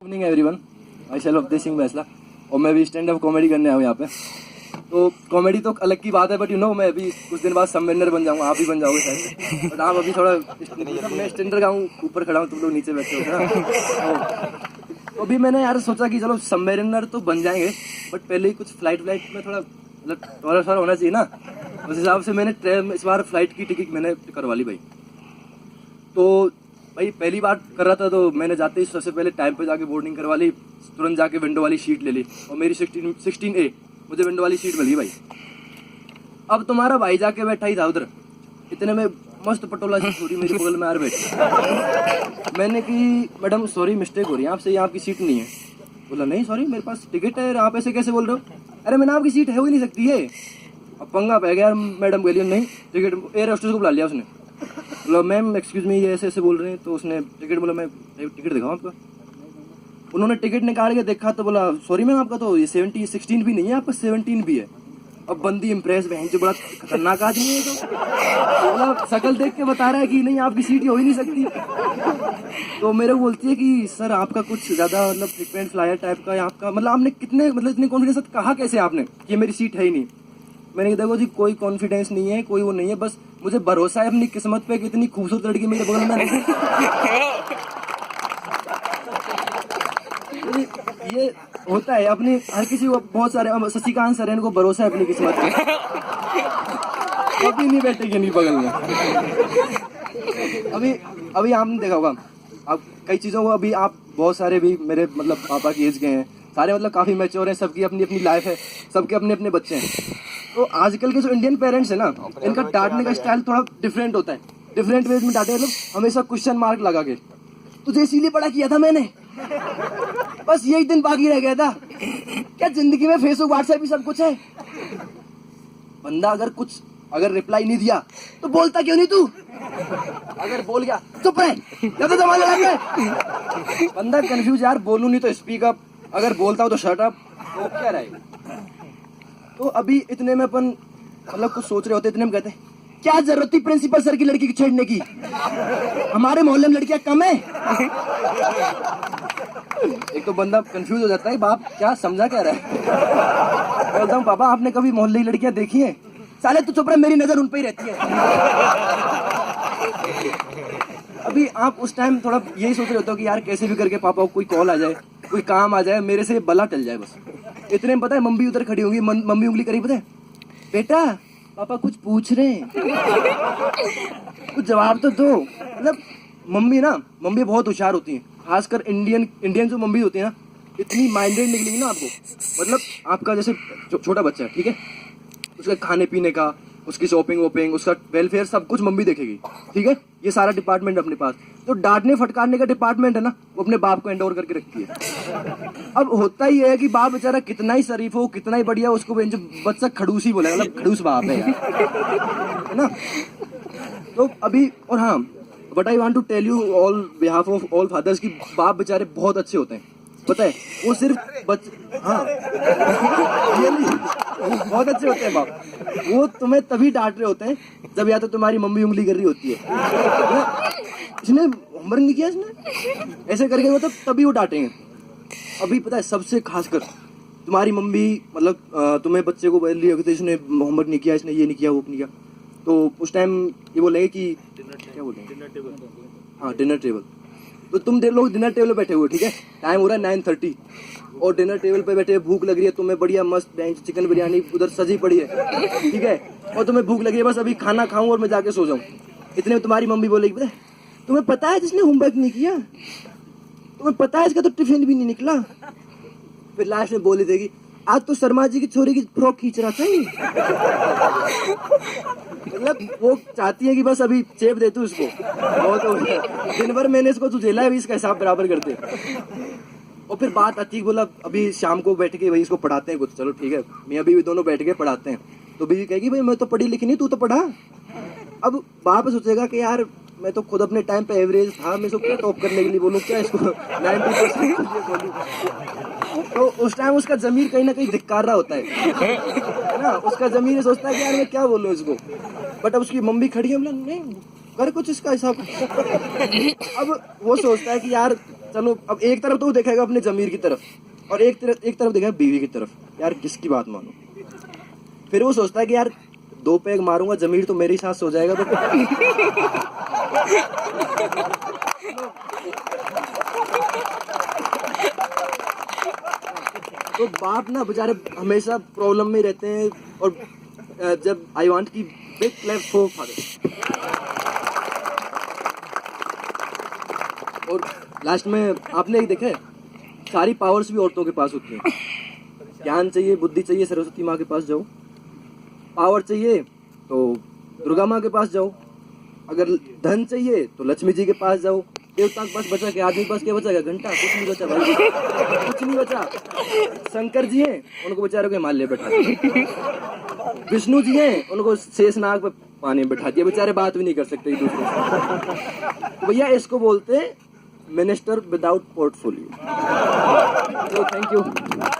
Evening everyone, myself Awadhesh Singh Baisla और मैं भी स्टैंड अप कॉमेडी करने आया हूँ यहाँ पे। तो कॉमेडी तो अलग की बात है, बट यू नो मैं अभी कुछ दिन बाद सबवेंडर बन जाऊँगा, आप भी बन जाओगे शायद, बट आप अभी थोड़ा मैं स्टैंडर का हूँ, ऊपर खड़ा हूँ, तुम लोग नीचे बैठे हो ना। तो अभी मैंने यार सोचा कि चलो सबवेंडर तो बन जाएंगे, बट पहले ही कुछ फ्लाइट में थोड़ा मतलब थोड़ा होना चाहिए ना। उस हिसाब से मैंने इस बार फ्लाइट की टिकट मैंने करवा ली भाई। तो भाई पहली बार कर रहा था, तो मैंने जाते ही सबसे पहले टाइम पे जाके बोर्डिंग करवा ली, तुरंत जाके विंडो वाली सीट ले ली और मेरी 16A मुझे विंडो वाली सीट मिली भाई। अब तुम्हारा भाई जाके बैठा ही था उधर, इतने में मस्त पटोला सी छोरी मेरे बगल में यार बैठी। मैंने कि मैडम सॉरी मिस्टेक हो रही है आपसे, ये आपकी सीट नहीं है। बोला नहीं सॉरी मेरे पास टिकट है, आप ऐसे कैसे बोल रहे हो? अरे मैंने आपकी सीट है ही नहीं सकती है। अब पंगा पै गया यार, मैडम के लिए नहीं टिकट, एयर होस्टेस को बुला लिया उसने। बोला मैम एक्सक्यूज मी ये ऐसे बोल रहे हैं, तो उसने टिकट बोला मैं टिकट दिखाऊँ आपका। उन्होंने टिकट निकाल के देखा तो बोला सॉरी मैम आपका तो ये 16 भी नहीं है, आपका 17 भी है। अब बंदी इम्प्रेस बहन जो बड़ा खतरनाक आदमी है, तो बोला शक्ल देख के बता रहा है कि नहीं आपकी सीट हो ही नहीं सकती। तो मेरे को बोलती है कि सर आपका कुछ ज़्यादा मतलब फ्रिक्वेंट फ्लायर टाइप का है आपका, मतलब आपने कितने मतलब इतने कॉन्फिडेंस से कहा कैसे आपने कि मेरी सीट है ही नहीं? मैंने कहा देखो जी कोई कॉन्फिडेंस नहीं है, कोई वो नहीं है, बस मुझे भरोसा है अपनी किस्मत पे कि इतनी खूबसूरत लड़की मेरे बगल में नहीं। ये होता है अपनी हर किसी को, बहुत सारे शशिकांत सर इनको भरोसा है अपनी किस्मत पे, कभी नहीं बैठेगी नहीं बगल में। अभी आपने देखा होगा, अब कई चीज़ों को अभी आप बहुत सारे भी मेरे मतलब पापा की एज के हैं, सारे मतलब काफ़ी मैच्योर हैं, सबकी अपनी अपनी लाइफ है, सबके अपने अपने बच्चे हैं। तो आजकल के जो इंडियन पेरेंट्स है ना, इनका डांटने का स्टाइल थोड़ा डिफरेंट होता है, डिफरेंट वेज में डांटे, मतलब हमेशा क्वेश्चन मार्क लगा के, तुझे इसीलिए बड़ा किया था मैंने, बस यही दिन बाकी रह गया था क्या? जिंदगी में फेसबुक व्हाट्सएप भी सब कुछ है। बंदा अगर रिप्लाई नहीं दिया तो बोलता क्यों नहीं तू? अगर बोल गया चुप रहे, ज्यादा जमाने लगा है। बंदा कंफ्यूज यार, बोलूं नहीं तो स्पीक अप, अगर बोलता हूं तो शट अप, तो क्या रहेगा? तो अभी इतने में अपन मतलब कुछ सोच रहे होते, इतने में कहते क्या जरूरत थी प्रिंसिपल सर की लड़की की छेड़ने की, हमारे मोहल्ले में लड़कियां कम है। एक तो बंदा कंफ्यूज हो जाता है, बाप क्या समझा क्या रहा है? बोलता हूँ पापा आपने कभी मोहल्ले की लड़कियां देखी हैं? साले तू चुप रहे, मेरी नजर उन पे ही रहती है। अभी आप उस टाइम थोड़ा यही सोच रहे होते हो कि यार कैसे भी करके पापा को कोई कॉल आ जाए, कोई काम आ जाए, मेरे से बला टल जाए बस। इतने में पता है मम्मी उधर खड़ी होंगी, मम्मी उंगली करी, पता है बेटा पापा कुछ पूछ रहे हैं, कुछ जवाब तो दो। मतलब मम्मी बहुत होशियार होती हैं, खासकर इंडियन जो मम्मी होती है ना, इतनी माइंडेड निकलेगी ना आपको। मतलब आपका जैसे छोटा बच्चा है, ठीक है, उसके खाने पीने का, उसकी शॉपिंग वॉपिंग, उसका वेलफेयर सब कुछ मम्मी देखेगी, ठीक है। ये सारा डिपार्टमेंट अपने पास। तो डांटने फटकारने का डिपार्टमेंट है ना, वो अपने बाप को हैंड ओवर करके रखती है। अब होता ही है कि बाप बेचारा कितना ही शरीफ हो, कितना ही बढ़िया, उसको बच्चा खड़ूस ही बोलेगा, मतलब खड़ूस बाप है यार, है ना। तो अभी और हाँ, but I want to tell you all behalf of all fathers की बाप बेचारे बहुत अच्छे होते हैं, पता है। वो सिर्फ हाँ बहुत अच्छे होते हैं बाप। वो तुम्हें तभी डांट रहे होते हैं जब या तो तुम्हारी मम्मी उंगली कर रही होती है, इसने होमवर्क नहीं किया, इसने ऐसे करके वो तभी वो डांटेंगे। अभी पता है सबसे खासकर तुम्हारी मम्मी मतलब तुम्हें बच्चे को बोल रही है इसने होमवर्क नहीं किया, इसने ये नहीं किया, वो नहीं किया, तो उस टाइम ये बोलेंगे कि क्या बोलते हैं, हाँ डिनर टेबल। तो तुम लोग डिनर टेबल पे बैठे हुए, ठीक है, टाइम हो रहा है 9:30 और डिनर टेबल पे बैठे, भूख लग रही है तुम्हें, बढ़िया मस्त बेंच चिकन बिरयानी उधर सजी पड़ी है, ठीक है, और तुम्हें भूख लगी है, बस अभी खाना खाऊं और मैं जाके सो जाऊं। इतने में तुम्हारी मम्मी बोलेगी पता है, तुम्हें पता है जिसने होमवर्क नहीं किया, तुम्हें पता है इसका तो टिफिन भी नहीं निकला। फिर लास्ट में बोली देगी आज तो शर्मा जी की छोरी की फ्रॉक खींच रहा था ये। मतलब वो चाहती है कि बस अभी चेप दे तू उसको, बहुत हो गया, दिन भर मैंने इसको तू झेला है, अभी इसका हिसाब बराबर करते। और फिर बात आती है, बोला अभी शाम को बैठ के वही इसको पढ़ाते हैं कुछ, चलो ठीक है, मैं अभी दोनों बैठ के पढ़ाते हैं। तो बीवी कहेगी भाई मैं तो पढ़ी लिखी नहीं, तू तो पढ़ा। अब बाप सोचेगा कि यार मैं तो खुद अपने टाइम पे एवरेज था, मैं इसको क्या टॉप करने के लिए बोलूँ, क्या इसको 90% बोलूँ। तो उस टाइम उसका जमीर कहीं ना कहीं धिक्कार रहा होता है ना, उसका जमीर ये सोचता है कि यार मैं क्या बोलूँ इसको। बट अब उसकी मम्मी खड़ी है, नहीं कर कुछ इसका हिसाब। अब वो सोचता है कि यार चलो अब एक तरफ तो वो देखेगा अपने जमीर की तरफ और एक तरफ देखेगा बीवी की तरफ, यार किसकी बात मानो। फिर वो सोचता है कि यार 2 पैग मारूंगा जमीर तो मेरे साथ सो जाएगा। तो बाप ना बेचारे हमेशा प्रॉब्लम में रहते हैं और जब आई वांट की बिग क्लैप फॉर फादर। और लास्ट में आपने एक देखा है, सारी पावर्स भी औरतों के पास होती हैं। ज्ञान चाहिए, बुद्धि चाहिए, सरस्वती माँ के पास जाओ। पावर चाहिए तो दुर्गा माँ के पास जाओ। अगर धन चाहिए तो लक्ष्मी जी के पास जाओ। देवता के पास बचा के आदमी के पास क्या बचा? घंटा? कुछ नहीं बचा भाई, कुछ नहीं बचा। शंकर जी हैं, उनको बेचारे को हिमालय बैठा दिया। विष्णु जी हैं, उनको शेषनाग पे पानी में बैठा दिया, बेचारे बात भी नहीं कर सकते एक दूसरे से। तो भैया इसको बोलते हैं minister without portfolio. Thank you.